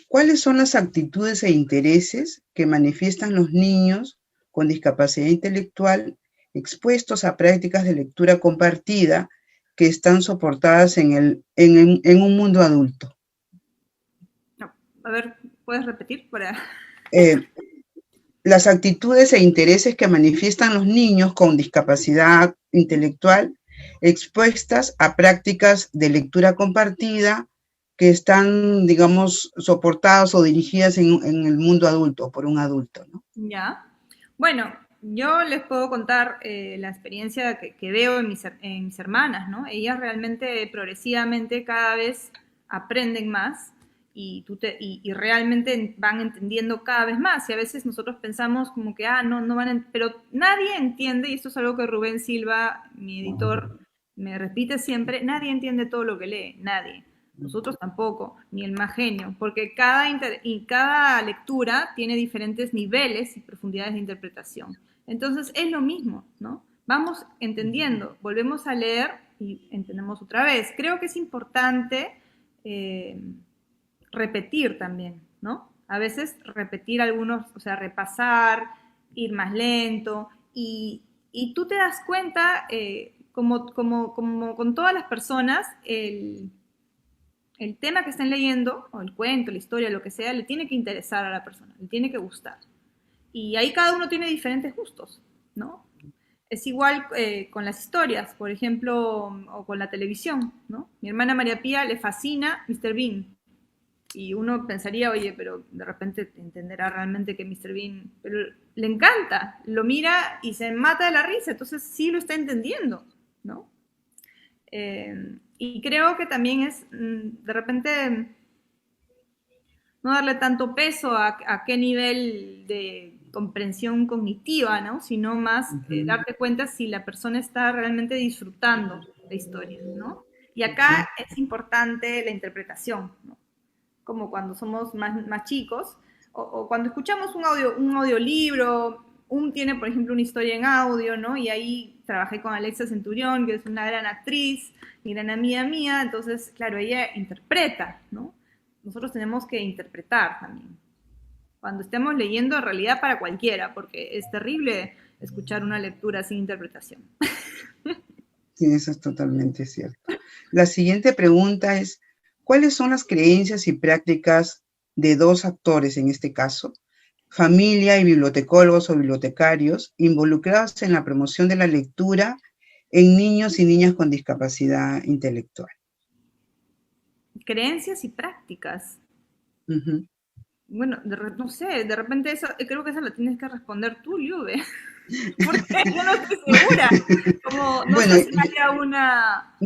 ¿Cuáles son las actitudes e intereses que manifiestan los niños con discapacidad intelectual expuestos a prácticas de lectura compartida que están soportadas en un mundo adulto? No, a ver, ¿puedes repetir? Las actitudes e intereses que manifiestan los niños con discapacidad intelectual expuestas a prácticas de lectura compartida que están, digamos, soportadas o dirigidas en el mundo adulto, por un adulto, ¿no? Ya. Bueno, yo les puedo contar la experiencia que veo en mis hermanas, ¿no? Ellas realmente, progresivamente, cada vez aprenden más y realmente van entendiendo cada vez más. Y a veces nosotros pensamos como que, no van a... Pero nadie entiende, y esto es algo que Rubén Silva, mi editor, me repite siempre, nadie entiende todo lo que lee, nadie. Nosotros tampoco, ni el más genio, porque cada lectura tiene diferentes niveles y profundidades de interpretación. Entonces es lo mismo, ¿no? Vamos entendiendo, volvemos a leer y entendemos otra vez. Creo que es importante repetir también, ¿no? A veces repetir algunos, o sea, repasar, ir más lento, y tú te das cuenta, como con todas las personas, el tema que estén leyendo, o el cuento, la historia, lo que sea, le tiene que interesar a la persona, le tiene que gustar. Y ahí cada uno tiene diferentes gustos, ¿no? Es igual con las historias, por ejemplo, o con la televisión, ¿no? Mi hermana María Pía le fascina Mr. Bean. Y uno pensaría, oye, pero de repente entenderá realmente que Mr. Bean... Pero le encanta, lo mira y se mata de la risa, entonces sí lo está entendiendo, ¿no? Y creo que también es, de repente, no darle tanto peso a qué nivel de comprensión cognitiva, ¿no? Sino más darte cuenta si la persona está realmente disfrutando la historia, ¿no? Y acá es importante la interpretación, ¿no? Como cuando somos más chicos, o cuando escuchamos un audiolibro, tiene, por ejemplo, una historia en audio, ¿no? Y ahí trabajé con Alexa Centurión, que es una gran actriz y gran amiga mía, entonces, claro, ella interpreta, ¿no? Nosotros tenemos que interpretar también. Cuando estemos leyendo, en realidad para cualquiera, porque es terrible escuchar una lectura sin interpretación. Sí, eso es totalmente cierto. La siguiente pregunta es, ¿cuáles son las creencias y prácticas de dos actores, en este caso, familia y bibliotecólogos o bibliotecarios, involucrados en la promoción de la lectura en niños y niñas con discapacidad intelectual? Creencias y prácticas. Bueno, no sé, de repente creo que esa la tienes que responder tú, Liube. Porque yo no estoy segura. Como, no sé si haya una...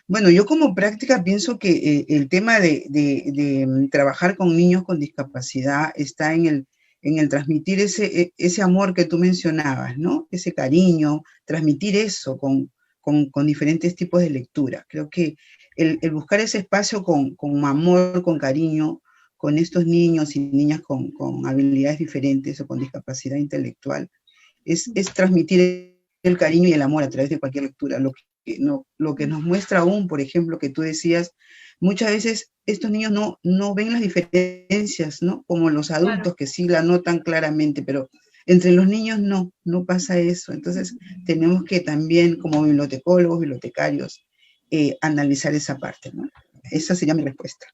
Bueno, yo como práctica pienso que el tema de trabajar con niños con discapacidad está en en el transmitir ese amor que tú mencionabas, ¿no? Ese cariño, transmitir eso con diferentes tipos de lectura. Creo que el buscar ese espacio con amor, con cariño, con estos niños y niñas con habilidades diferentes o con discapacidad intelectual, es transmitir el cariño y el amor a través de cualquier lectura. Lo que nos muestra aún, por ejemplo, que tú decías, muchas veces estos niños no ven las diferencias, ¿no? Como los adultos, claro, que sí la notan claramente, pero entre los niños no pasa eso. Entonces tenemos que también, como bibliotecólogos, bibliotecarios, analizar esa parte, ¿no? Esa sería mi respuesta.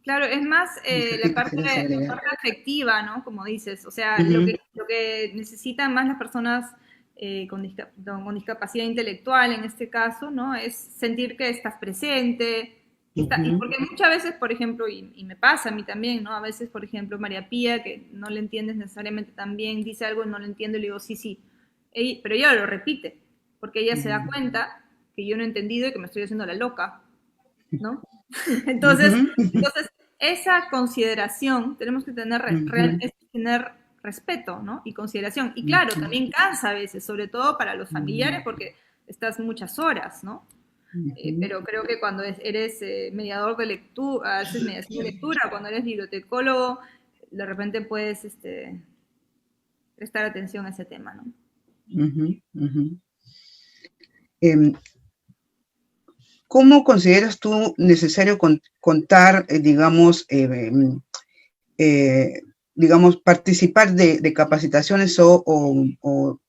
Claro, es más la parte afectiva, ¿no? Como dices, o sea, lo que necesitan más las personas con discapacidad intelectual, en este caso, ¿no? Es sentir que estás presente, y porque muchas veces, por ejemplo, y me pasa a mí también, ¿no? A veces, por ejemplo, María Pía, que no le entiendes necesariamente tan bien, dice algo y no lo entiendo, y le digo, sí, pero ella lo repite, porque ella se da cuenta que yo no he entendido y que me estoy haciendo la loca, ¿no? Entonces, esa consideración tenemos que tener, tener respeto, ¿no? Y consideración. Y claro, también cansa a veces, sobre todo para los familiares, porque estás muchas horas, ¿no? Pero creo que cuando eres mediador de lectura, haces mediación de lectura, cuando eres bibliotecólogo, de repente puedes prestar atención a ese tema, ¿no? ¿Cómo consideras tú necesario contar, digamos, participar de capacitaciones o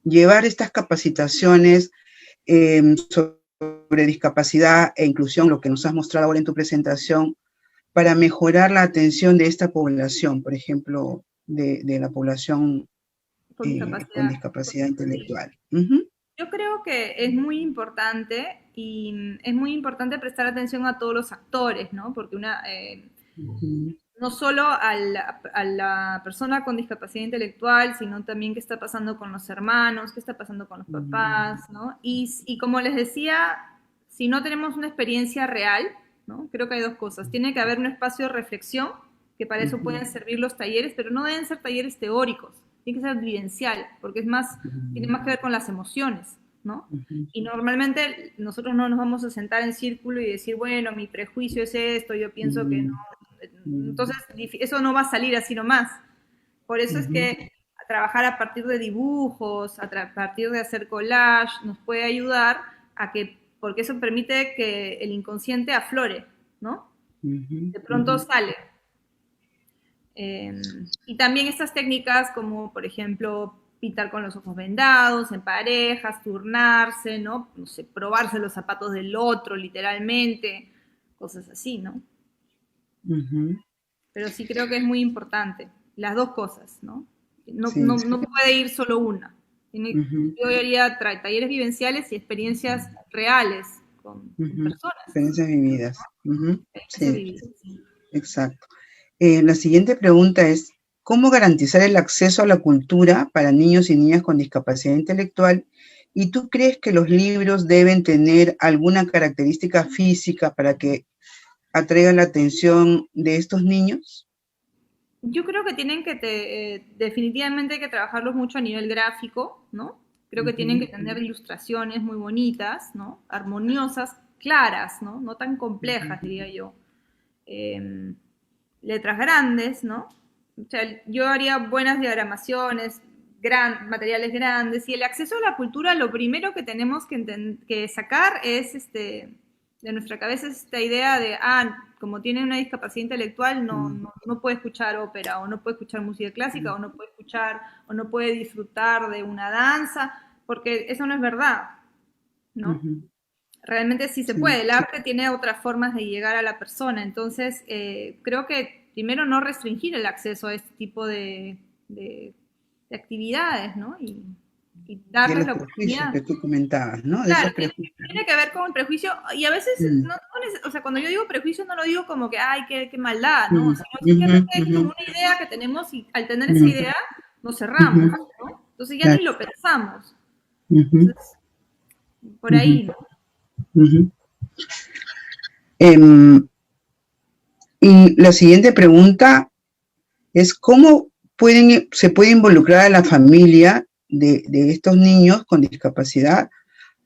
llevar estas capacitaciones sobre discapacidad e inclusión, lo que nos has mostrado ahora en tu presentación, para mejorar la atención de esta población, por ejemplo, de la población con discapacidad intelectual? Yo creo que es muy importante, y es muy importante prestar atención a todos los actores, ¿no? Porque no solo a la persona con discapacidad intelectual, sino también qué está pasando con los hermanos, qué está pasando con los papás, ¿no? Y como les decía, si no tenemos una experiencia real, ¿no? Creo que hay dos cosas. Tiene que haber un espacio de reflexión, que para eso pueden servir los talleres, pero no deben ser talleres teóricos, tiene que ser vivencial, porque tiene más que ver con las emociones, ¿no? Y normalmente nosotros no nos vamos a sentar en círculo y decir, bueno, mi prejuicio es esto, yo pienso que no. Entonces, eso no va a salir así nomás. Por eso es que trabajar a partir de dibujos, a partir de hacer collage, nos puede ayudar porque eso permite que el inconsciente aflore, ¿no? De pronto sale. Y también estas técnicas como, por ejemplo, pintar con los ojos vendados, en parejas, turnarse, ¿no? No sé, probarse los zapatos del otro, literalmente, cosas así, ¿no? Pero sí creo que es muy importante, las dos cosas, ¿no? No puede ir solo una. Yo haría talleres vivenciales y experiencias reales con personas. Experiencias vividas. Sí. Exacto. La siguiente pregunta es, ¿cómo garantizar el acceso a la cultura para niños y niñas con discapacidad intelectual? ¿Y tú crees que los libros deben tener alguna característica física para que atraigan la atención de estos niños? Yo creo que tienen que, definitivamente hay que trabajarlos mucho a nivel gráfico, ¿no? Creo que tienen que tener ilustraciones muy bonitas, ¿no? Armoniosas, claras, ¿no? No tan complejas, diría yo. Letras grandes, ¿no? O sea, yo haría buenas diagramaciones, materiales grandes, y el acceso a la cultura, lo primero que tenemos que sacar es de nuestra cabeza es esta idea de, como tiene una discapacidad intelectual, no puede escuchar ópera, o no puede escuchar música clásica, o no puede escuchar, o no puede disfrutar de una danza, porque eso no es verdad, ¿no? Realmente sí se puede, el arte tiene otras formas de llegar a la persona, entonces creo que primero no restringir el acceso a este tipo de actividades, ¿no? Y darles la oportunidad. Que tú comentabas, ¿no? Claro, tiene que ver con el prejuicio, y a veces, o sea, cuando yo digo prejuicio no lo digo como que, ay, qué maldad, ¿no? O sea, simplemente es como una idea que tenemos, y al tener esa idea nos cerramos, ¿no? Entonces ya ni lo pensamos. Entonces, por ahí, ¿no? Y la siguiente pregunta es, ¿cómo se puede involucrar a la familia de estos niños con discapacidad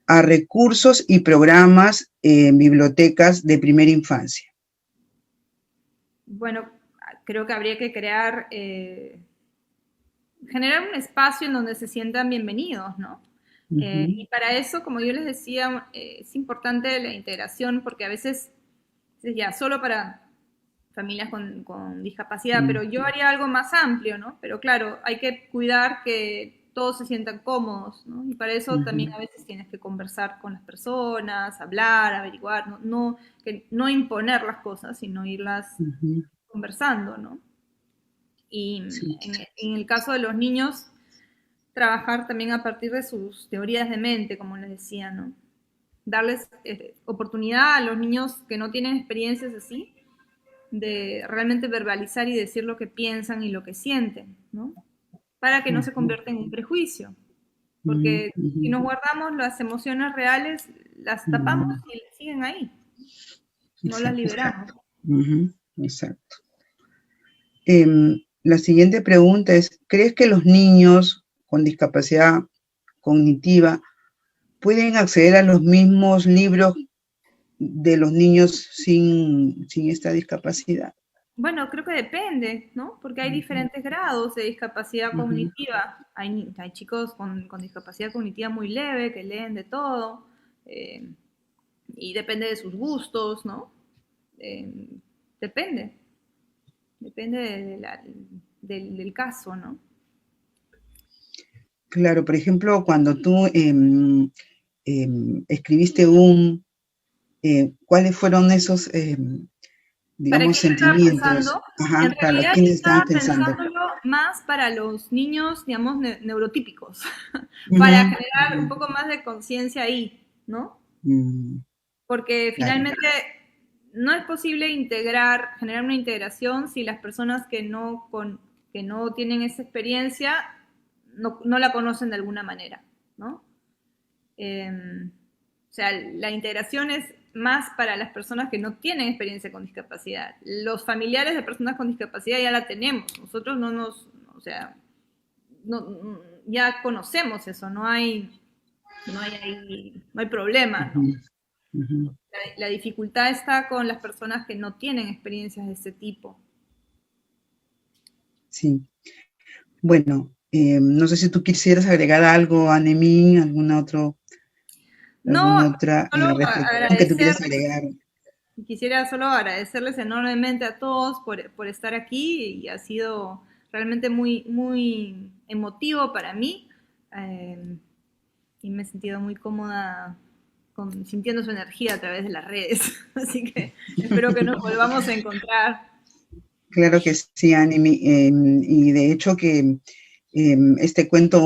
a recursos y programas en bibliotecas de primera infancia? Bueno, creo que habría que generar un espacio en donde se sientan bienvenidos, ¿no? Y para eso, como yo les decía, es importante la integración, porque a veces ya solo para familias con discapacidad, pero yo haría algo más amplio, ¿no? Pero claro, hay que cuidar que todos se sientan cómodos, ¿no? Y para eso también a veces tienes que conversar con las personas, hablar, averiguar, no imponer las cosas, sino irlas conversando, ¿no? Y en el caso de los niños, trabajar también a partir de sus teorías de mente, como les decía, ¿no? Darles oportunidad a los niños que no tienen experiencias así, de realmente verbalizar y decir lo que piensan y lo que sienten, ¿no? Para que no se convierta en un prejuicio. Porque si nos guardamos las emociones reales, las tapamos y siguen ahí. No las liberamos. Exacto. La siguiente pregunta es, ¿crees que los niños con discapacidad cognitiva pueden acceder a los mismos libros de los niños sin esta discapacidad? Bueno, creo que depende, ¿no? Porque hay diferentes grados de discapacidad cognitiva. Hay chicos con discapacidad cognitiva muy leve que leen de todo, y depende de sus gustos, ¿no? Depende del caso, ¿no? Claro, por ejemplo, cuando tú escribiste ¿cuáles fueron esos, digamos, sentimientos? En Para realidad quienes estaba estaban pensando. pensándolo más para los niños, digamos, neurotípicos, para generar un poco más de conciencia ahí, ¿no? Porque finalmente no es posible generar una integración si las personas que no tienen esa experiencia no la conocen de alguna manera, ¿no? O sea, la integración es más para las personas que no tienen experiencia con discapacidad. Los familiares de personas con discapacidad ya la tenemos. Nosotros ya conocemos eso, no hay problema, ¿no? La dificultad está con las personas que no tienen experiencias de ese tipo. Sí. Bueno, no sé si tú quisieras agregar algo, Anemín, alguna otra reflexión que tú quieras agregar. Quisiera solo agradecerles enormemente a todos por estar aquí, y ha sido realmente muy, muy emotivo para mí, y me he sentido muy cómoda sintiendo su energía a través de las redes, así que espero que nos volvamos a encontrar. Claro que sí, Animi, y de hecho que este cuento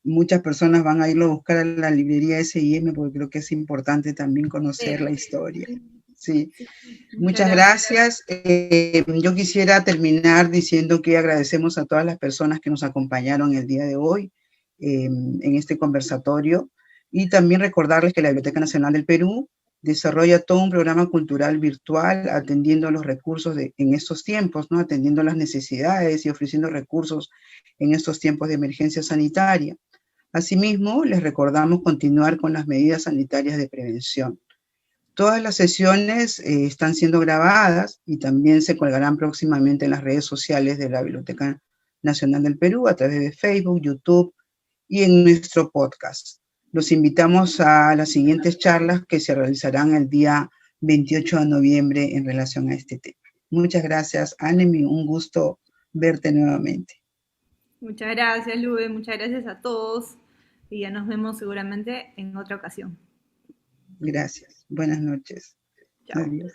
muchas personas van a irlo a buscar a la librería S&M, porque creo que es importante también conocer la historia. Sí. Muchas gracias. Yo quisiera terminar diciendo que agradecemos a todas las personas que nos acompañaron el día de hoy en este conversatorio, y también recordarles que la Biblioteca Nacional del Perú desarrolla todo un programa cultural virtual atendiendo los recursos en estos tiempos, ¿no? Atendiendo las necesidades y ofreciendo recursos en estos tiempos de emergencia sanitaria. Asimismo, les recordamos continuar con las medidas sanitarias de prevención. Todas las sesiones están siendo grabadas y también se colgarán próximamente en las redes sociales de la Biblioteca Nacional del Perú a través de Facebook, YouTube y en nuestro podcast. Los invitamos a las siguientes charlas que se realizarán el día 28 de noviembre en relación a este tema. Muchas gracias, Anemi, un gusto verte nuevamente. Muchas gracias, Lube, muchas gracias a todos, y ya nos vemos seguramente en otra ocasión. Gracias, buenas noches. Chao. Adiós.